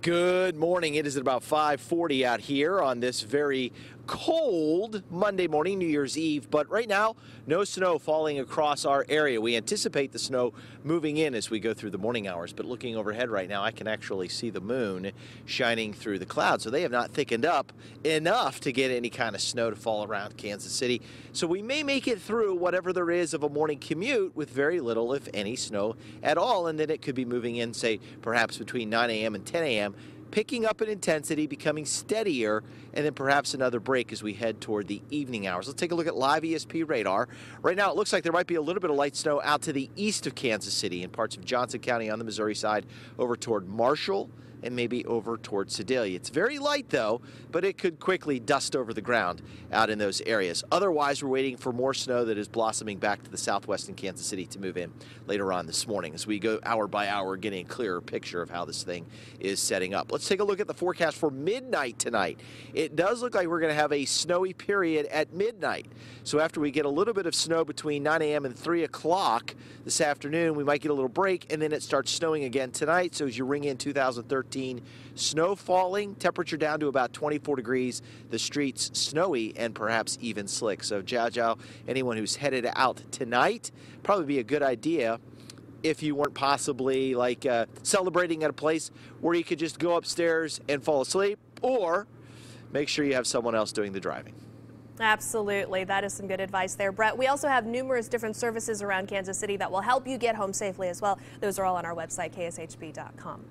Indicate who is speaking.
Speaker 1: Good morning. It is at about 5:40 out here on this very cold Monday morning, New Year's Eve. But right now, no snow falling across our area. We anticipate the snow moving in as we go through the morning hours. But looking overhead right now, I can actually see the moon shining through the clouds. So they have not thickened up enough to get any kind of snow to fall around Kansas City. So we may make it through whatever there is of a morning commute with very little, if any, snow at all. And then it could be moving in, say, perhaps between 9 a.m. and 10 a.m., picking up in intensity, becoming steadier, and then perhaps another break as we head toward the evening hours. Let's take a look at live ESP radar. Right now, it looks like there might be a little bit of light snow out to the east of Kansas City in parts of Johnson County on the Missouri side, over toward Marshall, and maybe over towards Sedalia. It's very light, though, but it could quickly dust over the ground out in those areas. Otherwise, we're waiting for more snow that is blossoming back to the southwest in Kansas City to move in later on this morning. As we go hour by hour, getting a clearer picture of how this thing is setting up. Let's take a look at the forecast for midnight tonight. It does look like we're going to have a snowy period at midnight. So after we get a little bit of snow between 9 a.m. and 3 o'clock this afternoon, we might get a little break, and then it starts snowing again tonight. So as you ring in 2013, snow falling, temperature down to about 24 degrees, the streets snowy and perhaps even slick. So Jiao, anyone who's headed out tonight, probably be a good idea if you weren't possibly like celebrating at a place where you could just go upstairs and fall asleep, or make sure you have someone else doing the driving.
Speaker 2: Absolutely. That is some good advice there, Brett. We also have numerous different services around Kansas City that will help you get home safely as well. Those are all on our website, kshb.com.